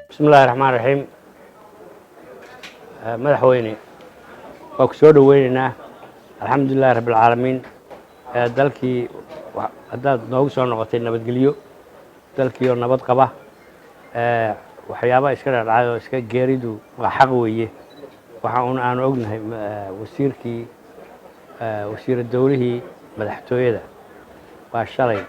بسم الله الرحمن الرحيم مدحويني وكسود ويننا الحمد لله رب العالمين dalkii hadaad noogu soo noqotay nabadgelyo dalkii oo nabad qaba waxyaabo iska dhacay oo iska geeridu waa xaq weeye waxa aan ognahay wasiir dawlihii madaxtooyada waa shalay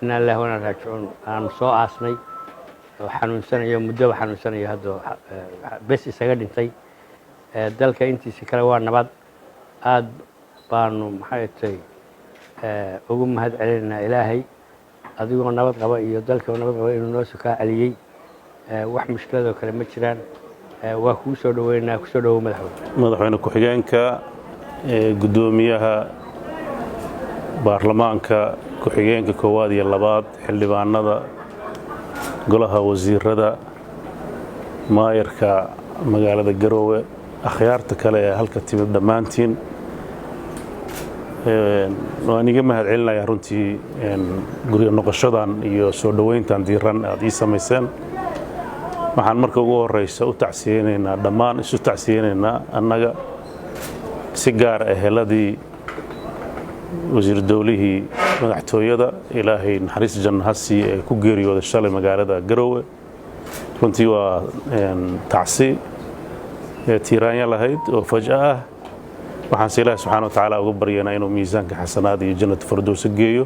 inna lillahi wa inna ilaihi raaji'uun aan soo aasnay xanuunsanayo muddo xanuunsanayo hadda bes isaga dhintay dalka intiisa kale waa nabad aad baanu maxay tahay ugu mahad celinaa ilaahay adigoo nabad qaba iyo dalka nabad qaba inuu noo soo ka celiyay wax mushkilado kale ma jiraan waa ku soo dhaweynaa ku soo dhaw madaxweyne ku-xigeenka gudoomiyaha baarlamaanka ku-xigeenka koowaad iyo labaad xildhibaanada golaha wasiirada maayarka magaalada Garowe akhyaarta kale ee halka timid dhamaantiin waan iga mahad celinayaa runtii guriga noqoshadan iyo soo dhaweyntan diiran aad ii samayseen waxaan marka ugu horeysa u tacsiyeenaynaa dhammaan isu tacsiyeenaynaa annaga si gaar ah heladii wasiir dawlihii madaxtooyada ilaahay naxariis janno ha siiyo ee ku geeriyooday shalay magaalada Garowe runtii waa tacsi tiiraanya lahayd oo fajaa ah waxaan si ilaahay subxaanahu wa tacaala uga baryaynaa inuu miisaanka xasanaad iyo jannada firdawsa geeyo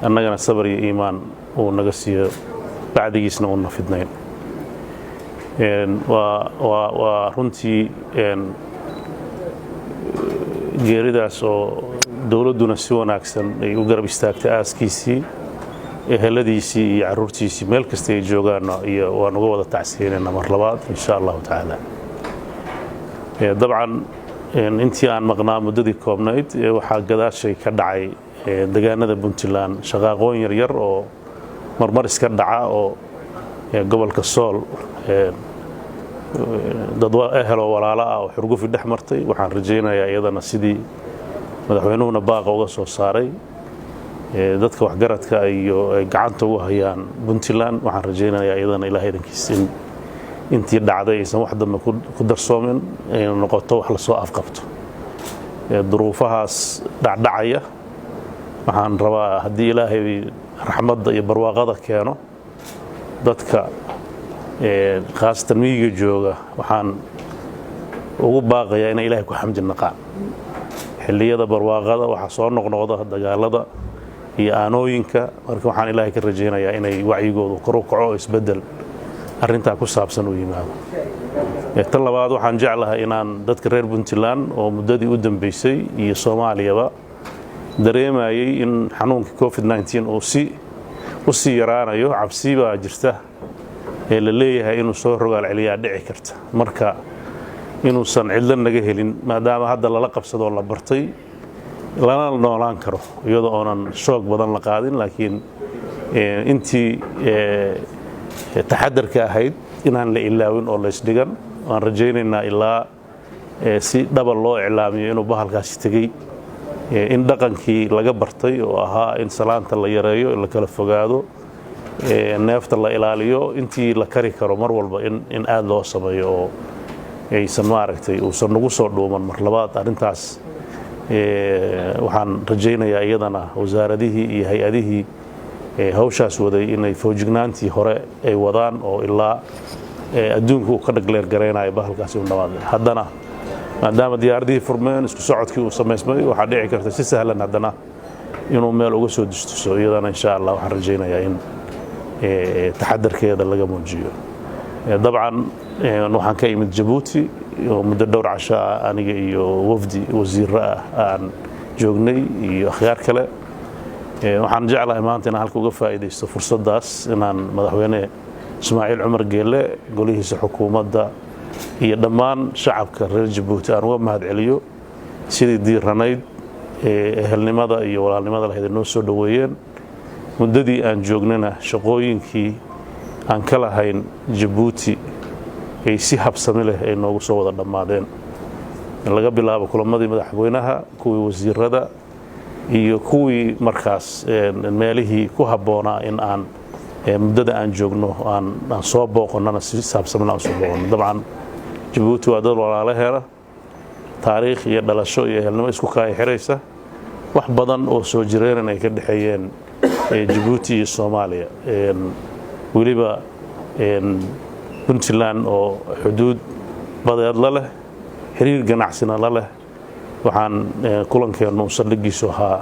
annagana sabar iyo iimaan uu naga siiyo bacdigiisna uu nafidnayn waa runtii geeridaas oo dawladuna si wanaagsan ay u garab istaagtay aaskiisii eheladiisii iyo caruurtiisii meel kasta ay joogaan iyo waan uga wada tacsiyeynaa mar labaad insha Allah taala dabcan intii aan maqnaa muddadii koobnayd waxaa gadaashay ka dhacay deegaanada Puntland shaqaaqooyin yar yar oo marmar iska dhaca oo gobolka Sool dad ehelo walaalo ah oo xurguf dhex martay waxaan rajaynayaa iyadana sidii madaxweynuhuna baaqa uga soo saaray dadka waxgaradka iyo ay gacanta ugu hayaan Puntland waxaan rajaynayaa iyadana ilaahay idinkiisa intii dhacday aysan wax dambe ku darsoomin ay noqoto wax la soo afqabto duruufahaas dhacaya waxaan rabaa haddii ilaahay raxmadda iyo barwaaqada keeno dadka khaasatan miyiga jooga waxaan ugu baaqayaa inay ilaahay ku xamdi naqaan xilliyada barwaaqada waxa soo noqnoqda dagaalada iyo aanooyinka marka waxaan ilaahay ka rajaynayaa inay wacyigoodu kor u kaco isbedel arrinta ku saabsan u yimaado tan labaad waxaan jeclahay inaan dadka reer Puntland oo muddadii u dambeysay iyo Soomaaliyaba dareemayay in xanuunka COVID-19 uu si yaraanayo cabsi baa jirta ee la leeyahay inuu soo rogaal celiyaa dhici karta marka inuusan cidla naga helin maadaama hadda lala qabsado la bartay lana noolaan karo iyadoo oonan shoog badan la qaadin laakiin intii taxadarka ahayd inaan la ilaawin oo la isdhigan waan rajaynaynaa ilaa si dhaba loo iclaamiyo inuu bahalkaasi tagay in dhaqankii laga bartay oo ahaa in salaanta la yareeyo la kala fogaado neefta la ilaaliyo intii la kari karo mar walba in aad loo sameeyo oo aysan maaragtay uusan nagu soo dhuuman mar labaad arrintaas waxaan rajaynayaa iyadana wasaaradihii iyo hay-adihii hawshaas waday inay foojignaantii hore ay wadaan oo ilaa adduunku ka dhagleer gareynayo bahalkaasi u dhawaad haddana maadaama diyaaradihii furmeen isku socodkii uu sameysmay waxaa dhici karta si sahlan haddana inuu meel uga soo distuso iyadana insha Allah waxaan rajaynayaa in taxadarkeeda laga muujiyo dabcan waxaan ka imid Djibouti oo muddo dhowr casho aniga iyo wafdi wasiirra aan joognay iyo akhyaar kale waxaan jeclahay maanta inaan halka uga faa'iideysto fursadaas inaan madaxweyne Ismaaciil Cumar Geelle golihiisa xukuumadda iyo dhammaan shacabka reer Jabuuti aan uga mahadceliyo sidii diiranayd ehelnimada iyo walaalnimada lahayd noo soo dhaweeyeen muddadii aan joognana shaqooyinkii aan ka lahayn Jabuuti ay si habsami leh ay noogu soo wada dhamaadeen laga bilaabo kulamadii madaxweynaha kuwii wasiirada iyo kuwii markaas meelihii ku haboonaa in aan muddada aan joogno aan soo booqonnana si habsami leh soo booqonno dabcan Jabuuti waa dad walaalaheena taariikh iyo dhalasho iyo ehelnimo isku kaay xiraysa wax badan oo soo jireen ay ka dhaxeeyeen Jabuuti iyo Soomaaliya waliba Puntland oo xuduud badeed la leh xiriir ganacsina la leh waxaan kulankeenu saldhigiisu ahaa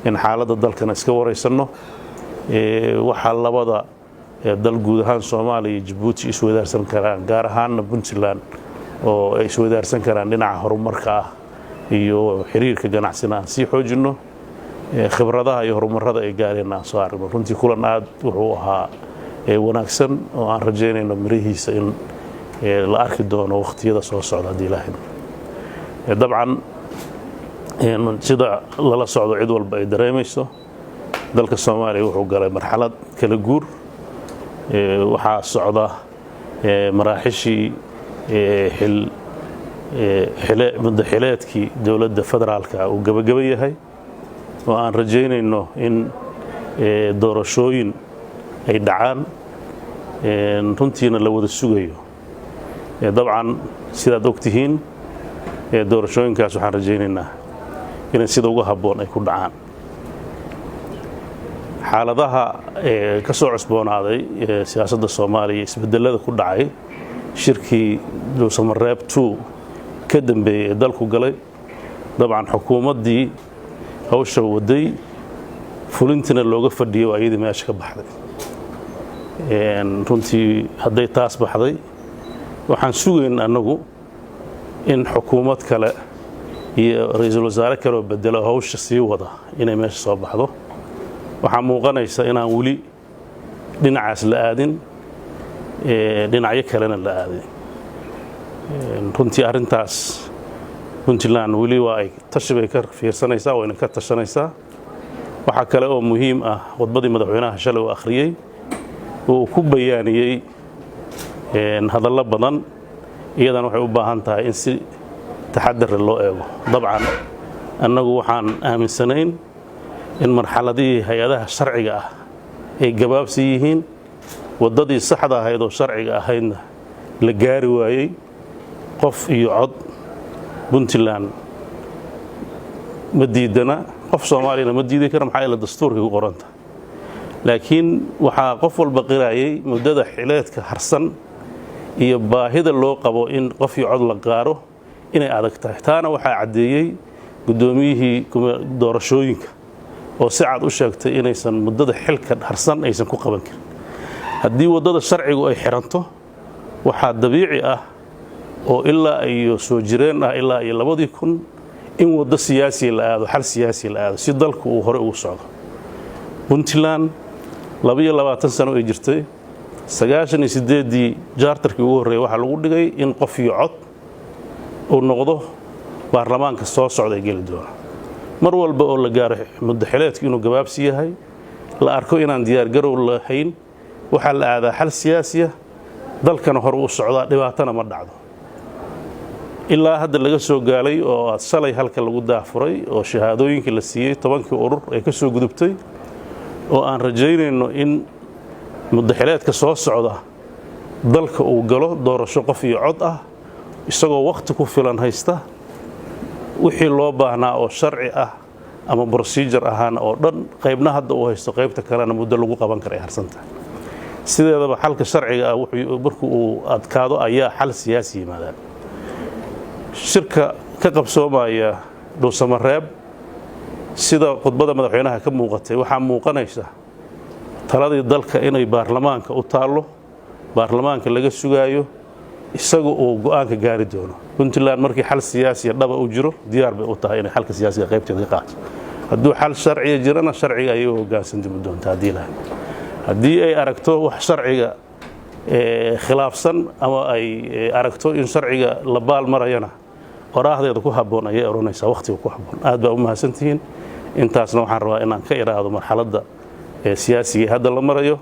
in xaaladda dalkana iska wareysano waxa labada dal guud ahaan Soomaaliya iyo Jabuuti is wadaarsan karaan gaar ahaan Puntland oo ay is wadaarsan karaan dhinaca horumarka ah iyo xiriirka ganacsina si xoojino khibradaha iyo horumarada ay gaareen aan soo aragno runtii kulan aad wuxuu ahaa wanaagsan oo aan rajeynayno mirihiisa in la arki doono waqtiyada soo socda hadii Ilaahay dabcan sida lala socdo cid walba ay dareemayso dalka Soomaaliya wuxuu galay marxalad kala guur waxa socda maraaxishii madaxweynaadkii dawladda federaalka uu gabagaba yahay oo aan rajeynayno in doorashooyin ay dhacaan runtiina la wada sugayo dabcan sidaad ogtihiin doorashooyinkaas waxaan rajeynaynaa in sida ugu haboon ay ku dhacaan xaaladaha ka soo cusboonaaday siyaasadda Soomaaliya isbedelada ku dhacay shirkii Dhuusamareeb 2 ka dambeeyay dalku galay dabcan xukuumaddii hawsha waday fulintina looga fadhiyo ayadii meesha ka baxday runtii hadday taas baxday waxaan sugayn anagu in xukuumad kale iyo ra'iisul wasaare kale oo bedelo hawsha sii wada inay meesha soo baxdo waxa muuqanaysa inaan wali dhinacaas la aadin dhinacyo kalena la aadin runtii arintaas Puntland wali waa ay tashbay ka fiirsanaysaa oo inay ka tashanaysaa waxa kale oo muhiim ah khudbadii madaxweynaha shalay oo akhriyay oo ku bayaaniyay hadallo badan iyadana waxay u baahan tahay in si taxaddar loo eego dabcan annagu waxaan aaminsanayn in marxaladii hay'adaha sharciga ah ay gabaabsi yihiin wadadii saxda ahayd oo sharciga ahaydna la gaari waayay qof iyo cod Puntland ma diidana qof Soomaaliyeed ma diiday kara maxay la dastuurka ku qoranta laakiin waxa qof walba qiraayay muddada xileedka harsan iyo baahida loo qabo in qof iyo cod la qaaro inay adag tahay taana waxa cadeeyay gudoomiyihii doorashooyinka oo si cad u sheegtay inaysan muddada xilka harsan aysan ku qaban karin haddii wadada sharcigu ay xiranto waxa dabiici ah oo ilaa ay soo jireen ilaa ay 2000 in wada siyaasi la aado xal siyaasi la aado si dalku uu hore ugu socdo Puntland 22 sano ay jirtay 98 jaartarkii ugu horeeyay waxa lagu dhigay in qof iyo cod uu noqdo baarlamaanka soo socday gali doona mar walba oo la gaaro madaxweynaadku inuu gabaabsi yahay la arko inaan diyaar garow lahayn waxa la aadaa xal siyaasi ah dalkana hore u socdaa dhibaatana ma dhacdo ilaa hadda laga soo gaalay oo salay halka lagu daafuray oo shahaadooyinka la siiyay 10 urur ay ka soo gudubtay oo aan rajeynayno in madaxweynaadka soo socda dalka uu galo doorasho qof iyo cod ah isagoo waqti ku filan haysta wixii loo baahnaa oo sharci ah ama procedure ahaan oo dhan qaybna hadda uu haysto qaybta kalena muddo lagu qaban karay harsanta sideedaba xalka sharciga ah wuxuu markuu uu adkaado ayaa xal siyaasi yimaada shirka ka qabsoomaya Dhuusamareeb sida khudbada madaxweynaha ka muuqatay waxa muuqanaysa taladii dalka inay baarlamaanka u taalo baarlamaanka laga sugaayo isaga oo go'aanka gaari doono Puntland markii xal siyaasi dhaba u jiro diyaar bay u tahay inay xalka siyaasiga qaybteeda ka qaato hadduu xal sharci jirana sharciga ayuu hoggaansan doontaa hadii ay aragto wax sharciga khilaafsan ama ay aragto in sharciga la baal marayana waraahdeeda ku habboon ayay oranaysaa waqtiga ku habboon aad baa u mahadsantihiin intaasna waxaan rabaa inaan ka iraado marxaladda siyaasiga hadda la marayo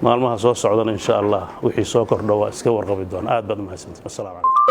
maalmaha soo socdana insha Allah wixii soo kordho waa iska warqabi doona aad baad u mahadsantihiin assalaamu calaykum